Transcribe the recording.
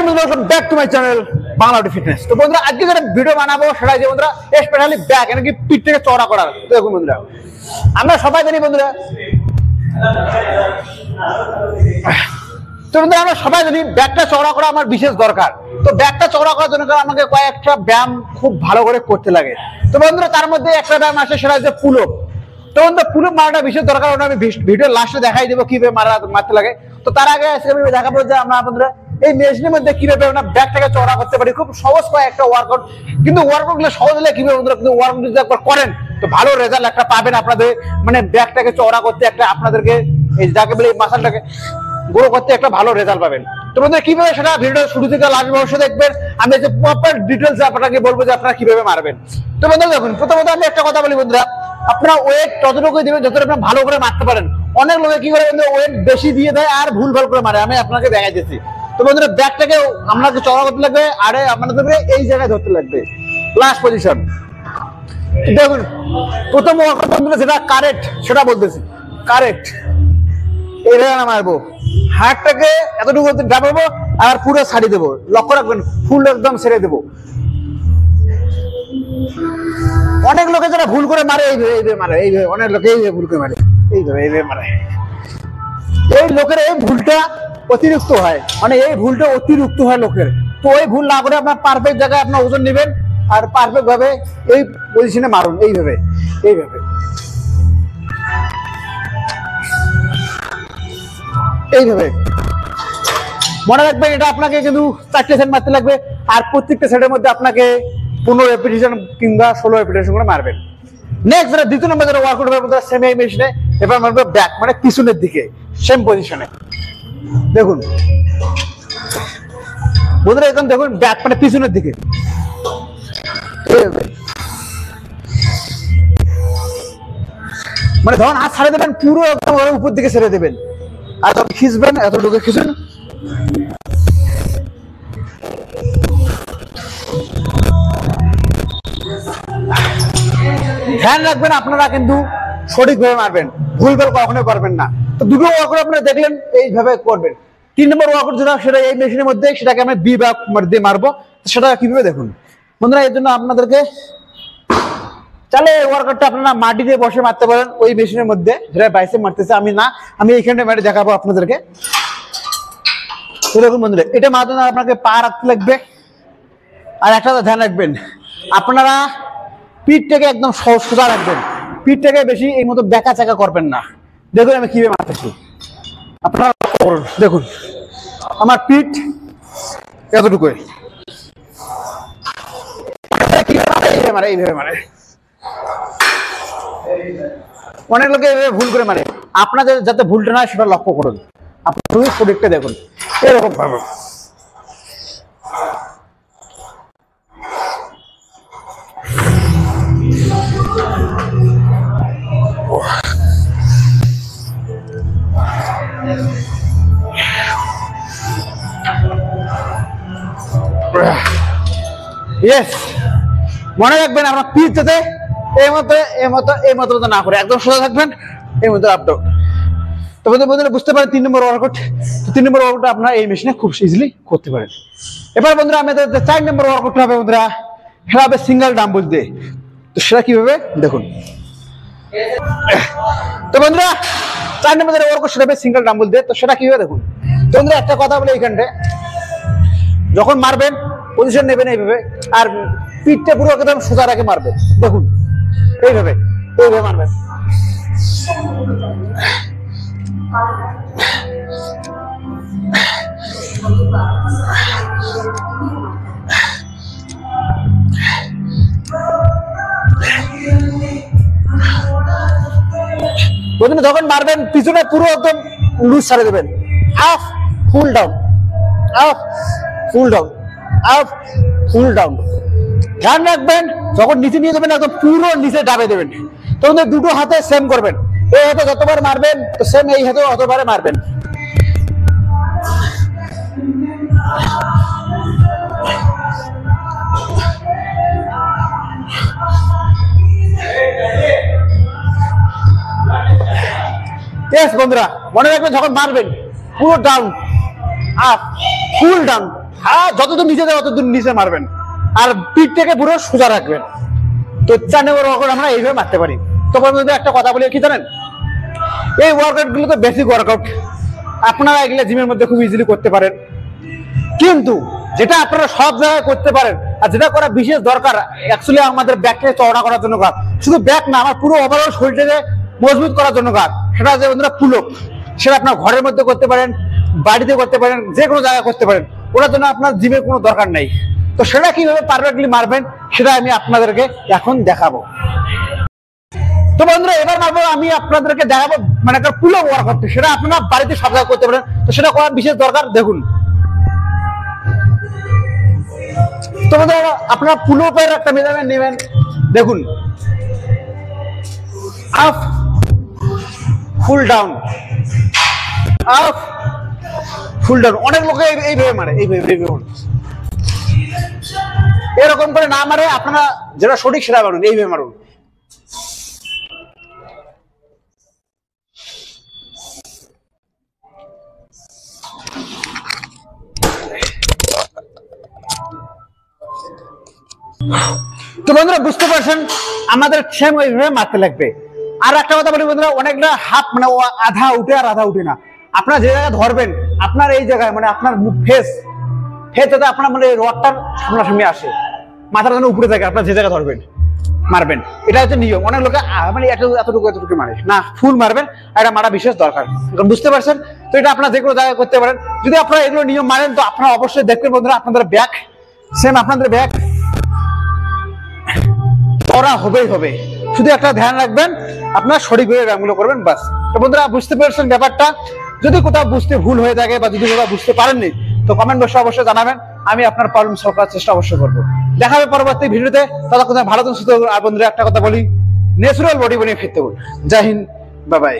Welcome back to my channel বাংলাটি fitness. তো বন্ধুরা আজকে যেটা ভিডিও বানাবো সেটা যে বন্ধুরা স্পেশালি ব্যাক এনাকি পিঠটাকে চওড়া করার। দেখুন বন্ধুরা আমরা সবাই জানি বন্ধুরা, তো বন্ধুরা আমরা সবাই জানি ব্যাকটা চওড়া করা আমার বিশেষ দরকার। তো ব্যাকটা চওড়া করার জন্য আমাকে কয়েকটা ব্যায়াম খুব ভালো করে করতে লাগে। তো বন্ধুরা তার মধ্যে একটা ব্যায়াম আছে সেটা হচ্ছে পুল আপ। তো বন্ধুরা পুল আপ মারাটা বিশেষ দরকার, ওটা আমি ভিডিও লাস্টে দেখাই দেবো কিভাবে মারতে লাগে। তো তার আগে আজকে আমি দেখাবো যে আমরা বন্ধুরা এই মেশিনের মধ্যে কিভাবে আমরা ব্যাকটাকে চওড়া করতে পারি। খুব সহজ কয়েকটা ওয়ার্কআউট, কিন্তু ওয়ার্কআউট গুলো সহজ হলে কিভাবে বন্ধুরা, কিন্তু ওয়ার্কআউট যদি একবার করেন তো ভালো রেজাল্ট একটা পাবেন আপনাদের। মানে ব্যাকটাকে চওড়া করতে একটা আপনাদেরকে এই যাকে বলে এই মাসলটাকে গ্রো করতে একটা ভালো রেজাল্ট পাবেন। তো বন্ধুরা কিভাবে সেটা ভিডিও শুরু থেকে লাস্ট অবশ্যই দেখবেন। আমি যে প্রপার ডিটেলস আপনাকে বলবো যে আপনারা কিভাবে মারবেন। তো বন্ধুরা দেখুন, প্রথমত আমি একটা কথা বলি বন্ধুরা, আপনারা ওয়েট ততটুকুই দিবেন যতটা আপনারা ভালো করে মারতে পারেন। অনেক লোকে কি করে বন্ধুরা ওয়েট বেশি দিয়ে দেয় আর ভুল ভাল করে মারে, আমি আপনাকে দেখাইতেছি। তো বন্ধুরা ব্যাকটাকে আপনাকে চওড়া করতে লাগবে, আরে আপনাদেরকে এই জায়গায় ধরতে লাগবে লাস্ট পজিশন। দেখুন প্রথম ওয়ার্কআউট বন্ধুরা যেটা কারেক্ট সেটা বলতেছি, কারেক্ট এইভাবে না মারবো, হাতটাকে এতটুকু ডাবাবো আর পুরো ছাড়িয়ে দেবো। লক্ষ্য রাখবেন ফুল একদম ছেড়ে দেবো। অনেক লোকে যারা ভুল করে মারে এইভাবে মারে, এইভাবে অনেক লোকে এইভাবে ভুল করে মারে, এইভাবে মারে। এই লোকের এই ভুলটা অতিরিক্ত হয়, মানে এই ভুলটা অতিরিক্ত হয় লোকের। তো ওই ভুল না করে আপনার পারফেক্ট জায়গায় আপনার ওজন নেবেন আর পারফেক্ট ভাবে এই পজিশনে মারুন, এইভাবে এইভাবে এইভাবে। মনে রাখবেন এটা আপনাকে কিন্তু 4টে সেট মারতে লাগবে, আর প্রত্যেকটা সেটের মধ্যে আপনাকে 15 রেপিটেশন কিংবা 16 রেপিটেশন করে মারবেন। নেক্সট যেটা দ্বিতীয় নম্বর যেটা ওয়ার্কআউট হবে বন্ধুরা, সেম এই মেশিনে এবার মারবে ব্যাক, মানে পিছনের দিকে সেম পজিশনে। দেখুন বন্ধুরা এখন দেখুন ব্যাক মানে পিছনের দিকে, মানে ধরুন হাত ছাড়ে দেবেন পুরো একদম উপর দিকে ছেড়ে দেবেন, আর যখন খিঁচবেন এতটুকু খিঁচুন। ধ্যান রাখবেন আপনারা কিন্তু সঠিকভাবে মারবেন, ভুলভাল কখনো করবেন না। তো দুটো ওয়ার্কআউট আপনারা দেখলেন এইভাবে করবেন। 3 নম্বর ওয়ার্কআউট যেটা সেটা এই মেশিনের মধ্যে, সেটাকে আমি বি ব্যাক দিয়ে মারবো। সেটা কিভাবে দেখুন বন্ধুরা, এর জন্য আপনাদেরকে চাইলে এই ওয়ার্কআউটটা আপনারা মাটিতে বসে মারতে পারেন ওই মেশিনের মধ্যে, যেটা বাইসেপ মারতেছে আমি না, আমি এইখানটা মারে দেখাবো আপনাদেরকে। তো দেখুন বন্ধুরা এটা মারার জন্য আপনাকে পা রাখতে লাগবে, আর একটা ধ্যান রাখবেন আপনারা পিঠটাকে একদম সোজা রাখবেন, পিঠটাকে বেশি এই মতো বেঁকা চাকা করবেন না। দেখুন আমি কিভাবে মারতেছি, আপনারা দেখুন আমার পিঠ এতটুকু মারে, এইভাবে মারে। অনেক লোকে এইভাবে ভুল করে মারে, আপনাদের যাতে ভুলটা না সেটা লক্ষ্য করুন, আপনি শুধু প্রোডাক্টটা দেখুন এরকম ভাবে। ইয়েস, মনে রাখবেন আপনার পিঠ যাতে এই মতো না করে একদম সোজা থাকবেন, এই মতো আপ ডাউন। তো বন্ধুরা বুঝতে পারেন 3 নম্বর ওয়ার্কআউট। 3 নম্বর ওয়ার্কআউট আপনারা এই মেশিনে খুব ইজিলি করতে পারেন। এবার বন্ধুরা আমাদের 4 নম্বর ওয়ার্কআউট হবে বন্ধুরা, সেটা হবে সিঙ্গেল ডাম্বল দিয়ে। তো সেটা কিভাবে দেখুন। তো বন্ধুরা 4 নম্বর ওয়ার্কআউট সেটা হবে সিঙ্গেল ডাম্বল দিয়ে। তো সেটা কিভাবে দেখুন। তো বন্ধুরা একটা কথা বলে এইখানটায় যখন মারবেন পজিশন নেবেন এইভাবে, আর পিঠটা পুরো একদম সোজা রেখে মারবেন। দেখুন এইভাবে এইভাবে মারবেন। যখন মারবেন পিছনে পুরো একদম লুজ ছাড়ে দেবেন, আপ ফুল ডাউন, আপ ফুল ডাউন, আপ ফুল ডাউন। ধ্যান রাখবেন যখন নিচে নিয়ে যাবেন একদম পুরো নিচে ডাবে দেবেন। তখন দুটো হাতে সেম করবেন, এই হাতে যতবার মারবেন তো সেম এই হাতে অতবারে মারবেন। বন্ধুরা মনে রাখবেন যখন মারবেন পুরো ডাউন, আপ ফুল ডাউন, যতদূর নিচে যায় ততদূর নিচে মারবেন, আর পিঠ থেকে পুরো সোজা রাখবেন। তো 4 নম্বর ওয়ার্কআউট আমরা এইভাবে মারতে পারি। তো বন্ধুদের একটা কথা বলি কি জানেন, এই ওয়ার্কআউট গুলো তো বেসিক ওয়ার্কআউট, আপনারা এগুলো জিমের মধ্যে খুব ইজিলি করতে পারেন। কিন্তু যেটা আপনারা সব জায়গায় করতে পারেন আর যেটা করা বিশেষ দরকার অ্যাকচুয়ালি আমাদের ব্যাককে চওড়া করার জন্য কাজ, শুধু ব্যাক না আমার পুরো ওভারঅল শরীরটাকে মজবুত করার জন্য কাজ, সেটা হচ্ছে বন্ধুরা পুল আপ। সেটা আপনার ঘরের মধ্যে করতে পারেন, বাড়িতে করতে পারেন, যে কোনো জায়গায় করতে পারেন, ওটার জন্য আপনার জিমের কোনো দরকার নেই। তো সেটা কিভাবে পারফেক্টলি মারবেন সেটা আমি আপনাদেরকে এখন দেখাবো। তো বন্ধুরা এবার মারবো আমি আপনাদেরকে দেখাবো মানে একটা পুল আপ ওয়ার্কআউট, সেটা আপনারা বাড়িতে সব জায়গায় করতে পারেন। তো সেটা করার বিশেষ দরকার, দেখুন। তো বন্ধুরা আপনারা পুল আপের একটা মেজারমেন্ট নেবেন, দেখুন আপ ফুল ডাউন, আপ ফুল ডাউন। অনেক লোকে এইভাবে মারে, এইভাবে এরকম করে না মারে, আপনারা যেটা সঠিক সেটা মারুন, এইভাবে মারুন। তো বন্ধুরা বুঝতে পারছেন আমাদের সেম ওইভাবে মারতে লাগবে। আর একটা কথা বলি বন্ধুরা, অনেকটা হাফ মানে আধা উঠে আর আধা উঠে না, আপনারা যে জায়গায় ধরবেন আপনার এই জায়গায় মানে আপনার ফেস যাতে আপনার মানে রডটার সামনাসামনি আসে, মাথার যেন উপরে থাকে, আপনার যে জায়গায় ধরবেন মারবেন, এটা হচ্ছে নিয়ম। অনেক লোকে মানে এতটুকু মারে না, ফুল মারবেন, আর এটা মারা বিশেষ দরকার, বুঝতে পারছেন? তো এটা আপনারা যে কোনো জায়গায় করতে পারেন। যদি আপনারা এগুলো নিয়ম মানেন তো আপনারা অবশ্যই দেখবেন বন্ধুরা আপনাদের ব্যাক সেম, আপনাদের ব্যাক করা হবেই হবে। শুধু একটা ধ্যান রাখবেন আপনারা সঠিকভাবে ব্যায়ামগুলো করবেন, বাস। তো বন্ধুরা বুঝতে পেরেছেন ব্যাপারটা? যদি কোথাও বুঝতে ভুল হয়ে থাকে বা যদি কোথাও বুঝতে পারেননি তো কমেন্ট বক্সে অবশ্যই জানাবেন, আমি আপনার প্রবলেম সলভ করার চেষ্টা অবশ্যই করবো। দেখা হবে পরবর্তী ভিডিওতে, ততক্ষণ ভালো থাকুন সুস্থ থাকুন। আর বন্ধুরা একটা কথা বলি, ন্যাচারাল বডি বানিয়ে ফিরতে বলুন। জয় হিন্দ, বাই বাই।